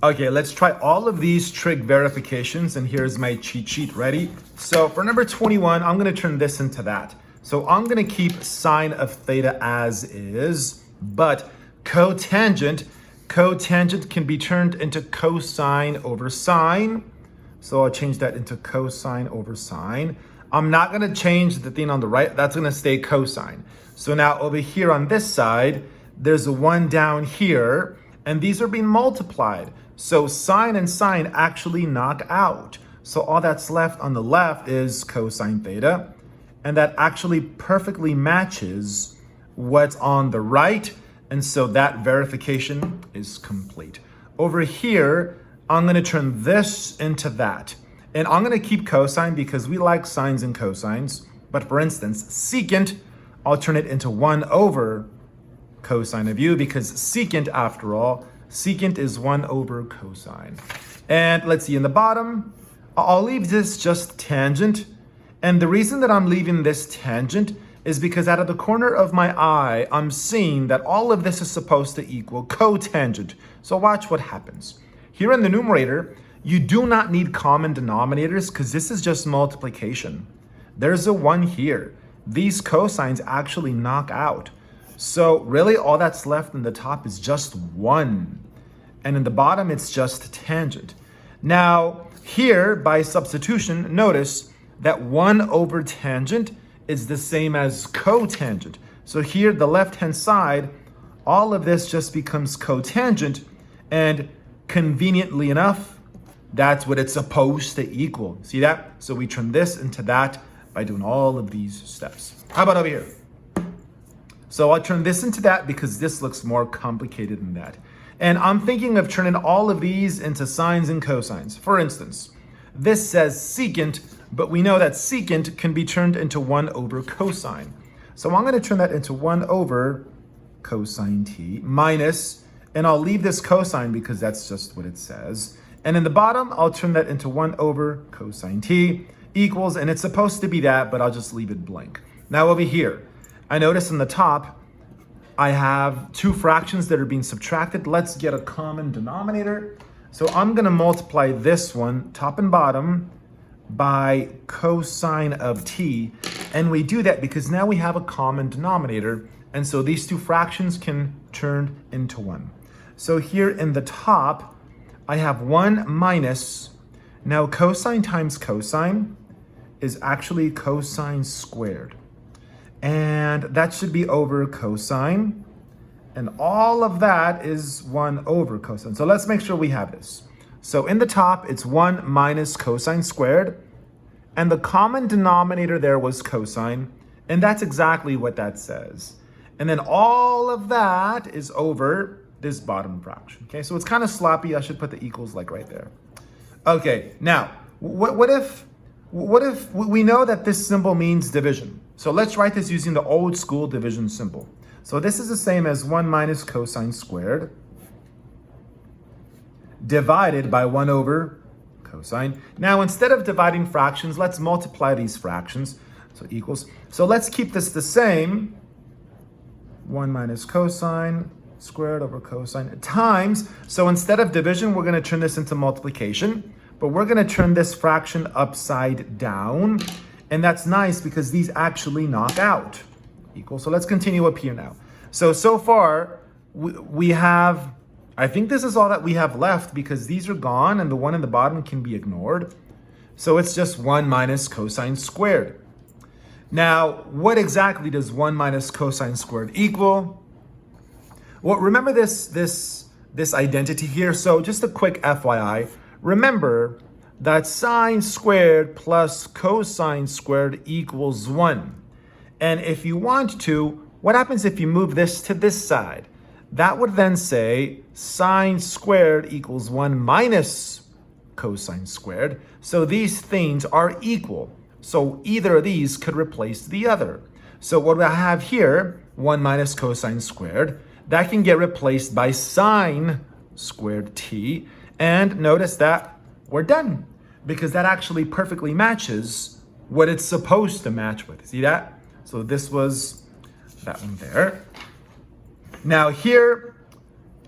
Okay, let's try all of these trig verifications, and here's my cheat sheet ready. So for number 21, I'm gonna turn this into that. So I'm gonna keep sine of theta as is, but cotangent can be turned into cosine over sine. So I'll change that into cosine over sine. I'm not gonna change the thing on the right, that's gonna stay cosine. So now over here on this side, there's a 1 down here, and these are being multiplied. So sine and sine actually knock out. So all that's left on the left is cosine theta, and that actually perfectly matches what's on the right, and so that verification is complete. Over here, I'm gonna turn this into that. And I'm gonna keep cosine because we like sines and cosines, but for instance, secant, I'll turn it into 1 over cosine of u, because secant, after all, secant is 1 over cosine. And let's see, in the bottom, I'll leave this just tangent. And the reason that I'm leaving this tangent is because out of the corner of my eye, I'm seeing that all of this is supposed to equal cotangent. So watch what happens. Here in the numerator, you do not need common denominators because this is just multiplication. There's a 1 here. These cosines actually knock out. So really all that's left in the top is just 1. And in the bottom, it's just tangent. Now here, by substitution, notice that 1 over tangent is the same as cotangent. So here, the left-hand side, all of this just becomes cotangent, and conveniently enough, that's what it's supposed to equal. See that? So we turn this into that by doing all of these steps. How about over here? So I'll turn this into that because this looks more complicated than that. And I'm thinking of turning all of these into sines and cosines. For instance, this says secant, but we know that secant can be turned into 1 over cosine. So I'm going to turn that into 1 over cosine t minus, and I'll leave this cosine because that's just what it says. And in the bottom, I'll turn that into 1 over cosine t equals, and it's supposed to be that, but I'll just leave it blank. Now over here, I notice in the top, I have 2 fractions that are being subtracted. Let's get a common denominator. So I'm going to multiply this one, top and bottom, by cosine of t. And we do that because now we have a common denominator. And so these 2 fractions can turn into 1. So here in the top, I have 1 minus, now cosine times cosine is actually cosine squared. And that should be over cosine. And all of that is 1 over cosine. So let's make sure we have this. So in the top, it's 1 minus cosine squared. And the common denominator there was cosine. And that's exactly what that says. And then all of that is over this bottom fraction. Okay, so it's kind of sloppy. I should put the equals like right there. Okay, now, what if we know that this symbol means division? So let's write this using the old school division symbol. So this is the same as 1 minus cosine squared divided by 1 over cosine. Now, instead of dividing fractions, let's multiply these fractions. So equals. So let's keep this the same. 1 minus cosine squared over cosine times. So instead of division, we're going to turn this into multiplication. But we're going to turn this fraction upside down. And that's nice because these actually knock out. Equal. So let's continue up here now. So far, we have, I think this is all that we have left because these are gone and the one in the bottom can be ignored. So it's just 1 minus cosine squared. Now, what exactly does 1 minus cosine squared equal? Well, remember this identity here. So just a quick FYI. Remember that sine squared plus cosine squared equals 1. And if you want to, what happens if you move this to this side? That would then say sine squared equals 1 minus cosine squared. So these things are equal. So either of these could replace the other. So what I have here, 1 minus cosine squared, that can get replaced by sine squared t. And notice that we're done because that actually perfectly matches what it's supposed to match with. See that? So this was that one there. Now here,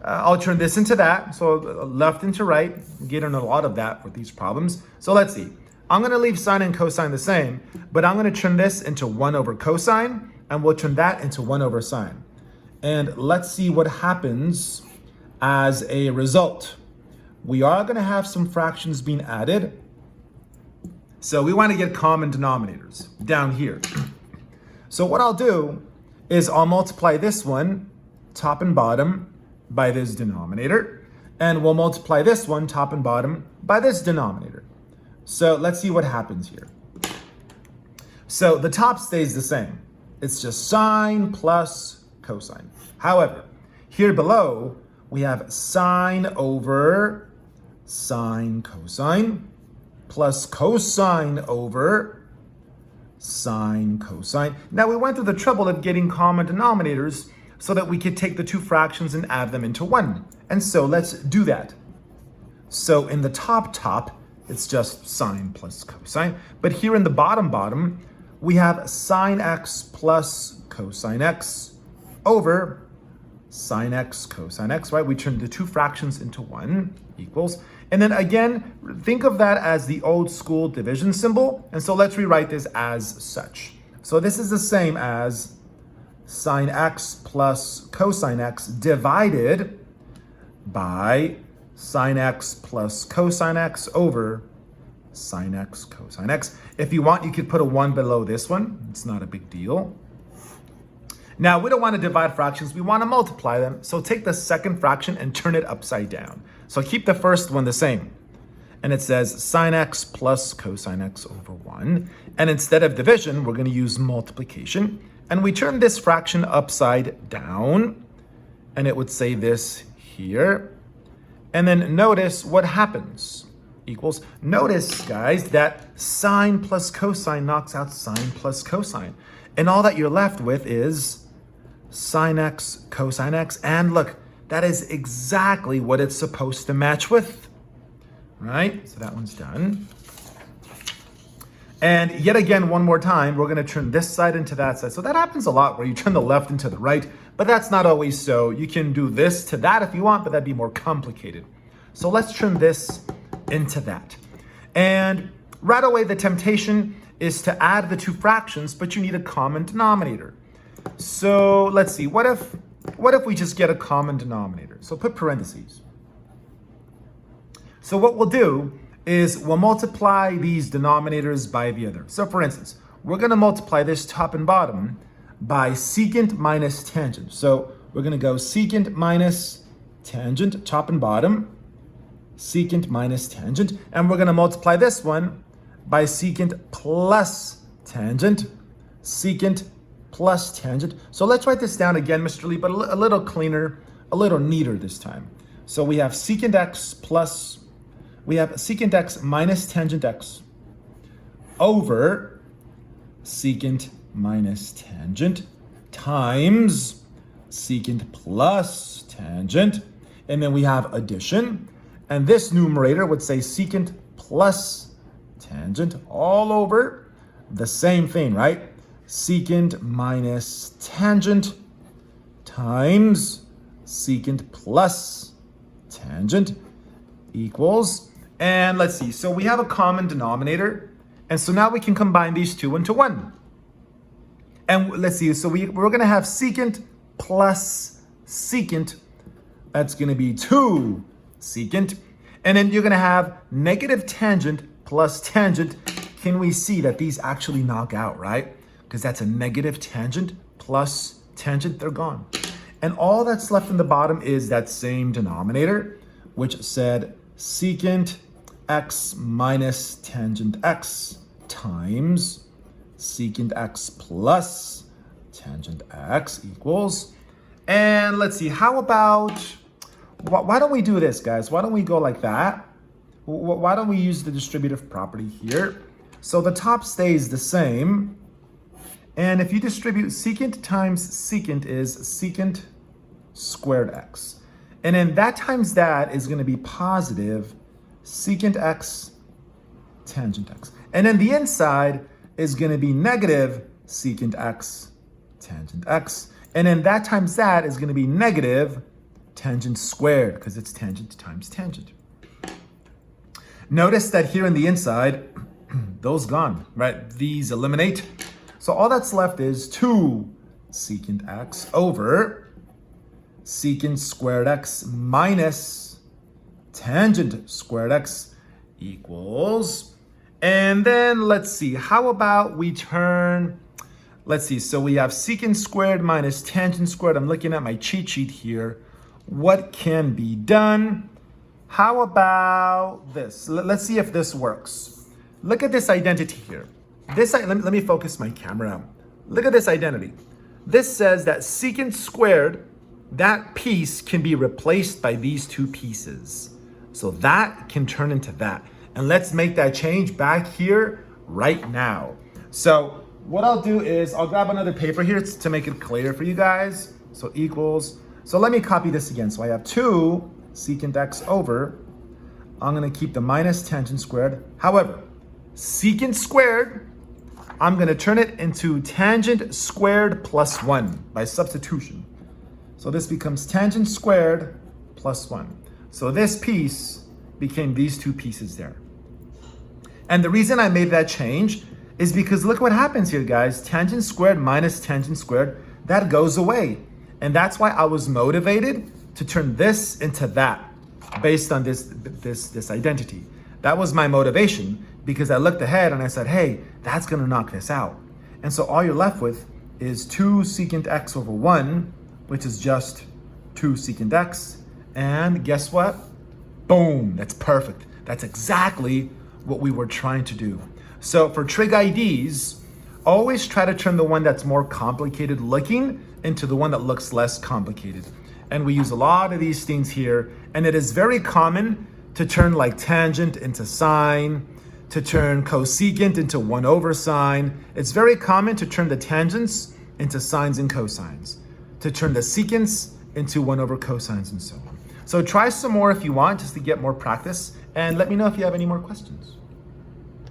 I'll turn this into that. So left into right, getting a lot of that with these problems. So let's see. I'm gonna leave sine and cosine the same, but I'm gonna turn this into 1 over cosine, and we'll turn that into 1 over sine. And let's see what happens as a result. We are gonna have some fractions being added. So we wanna get common denominators down here. So what I'll do is I'll multiply this one, top and bottom, by this denominator, and we'll multiply this one, top and bottom, by this denominator. So let's see what happens here. So the top stays the same. It's just sine plus cosine. However, here below, we have sine over sine cosine plus cosine over sine cosine. Now we went through the trouble of getting common denominators so that we could take the two fractions and add them into one. And so let's do that. So in the top, it's just sine plus cosine. But here in the bottom, we have sine x plus cosine x over sine x cosine x, right? We turn the two fractions into one equals. And then again, think of that as the old school division symbol. And so let's rewrite this as such. So this is the same as sine x plus cosine x divided by sine x plus cosine x over sine x cosine x. If you want, you could put a 1 below this one. It's not a big deal. Now, we don't want to divide fractions. We want to multiply them. So take the second fraction and turn it upside down. So keep the first one the same. And it says sine x plus cosine x over 1. And instead of division, we're going to use multiplication. And we turn this fraction upside down. And it would say this here. And then notice what happens. Equals. Notice, guys, that sine plus cosine knocks out sine plus cosine. And all that you're left with is sine x cosine x. And look, that is exactly what it's supposed to match with. Right? So that one's done. And yet again, one more time, we're going to turn this side into that side. So that happens a lot where you turn the left into the right, but that's not always so. You can do this to that if you want, but that'd be more complicated. So let's turn this into that. And right away, the temptation is to add the two fractions, but you need a common denominator. So let's see, what if we just get a common denominator? So put parentheses. So what we'll do is we'll multiply these denominators by the other. So for instance, we're going to multiply this top and bottom by secant minus tangent. So we're going to go secant minus tangent, top and bottom, secant minus tangent, and we're going to multiply this one by secant plus tangent, secant plus tangent. So let's write this down again, Mr. Lee, but a little cleaner, a little neater this time. So we have secant x plus, we have secant x minus tangent x over secant minus tangent times secant plus tangent. And then we have addition. And this numerator would say secant plus tangent all over the same thing, right? Secant minus tangent times secant plus tangent equals, and let's see, so we have a common denominator, and so now we can combine these two into one. And let's see, so we're going to have secant plus secant, that's going to be 2 secant, and then you're going to have negative tangent plus tangent. Can we see that these actually knock out, right? Because that's a negative tangent plus tangent, they're gone. And all that's left in the bottom is that same denominator, which said secant x minus tangent x times secant x plus tangent x equals. And let's see, how about, why don't we do this, guys? Why don't we go like that? Why don't we use the distributive property here? So the top stays the same. And if you distribute secant times secant is secant squared x. And then that times that is going to be positive secant x tangent x. And then the inside is going to be negative secant x tangent x. And then that times that is going to be negative tangent squared, because it's tangent times tangent. Notice that here in the inside, those gone, right? These eliminate. So all that's left is 2 secant x over secant squared x minus tangent squared x equals, and then let's see, how about we turn, let's see, so we have secant squared minus tangent squared. I'm looking at my cheat sheet here. What can be done? How about this? Let's see if this works. Look at this identity here. Let me focus my camera out. Look at this identity. This says that secant squared, that piece can be replaced by these 2 pieces. So that can turn into that. And let's make that change back here right now. So what I'll do is I'll grab another paper here to make it clear for you guys. So equals, so let me copy this again. So I have 2 secant x over, I'm gonna keep the minus tangent squared. However, secant squared, I'm gonna turn it into tangent squared plus 1 by substitution. So this becomes tangent squared plus 1. So this piece became these 2 pieces there. And the reason I made that change is because look what happens here, guys. Tangent squared minus tangent squared, that goes away. And that's why I was motivated to turn this into that based on this identity. That was my motivation, because I looked ahead and I said, hey, that's gonna knock this out. And so all you're left with is 2 secant x over 1, which is just 2 secant x. And guess what? Boom, that's perfect. That's exactly what we were trying to do. So for trig IDs, always try to turn the one that's more complicated looking into the one that looks less complicated. And we use a lot of these things here. And it is very common to turn like tangent into sine, to turn cosecant into 1 over sine. It's very common to turn the tangents into sines and cosines, to turn the secants into 1 over cosines and so on. So try some more if you want, just to get more practice. And let me know if you have any more questions.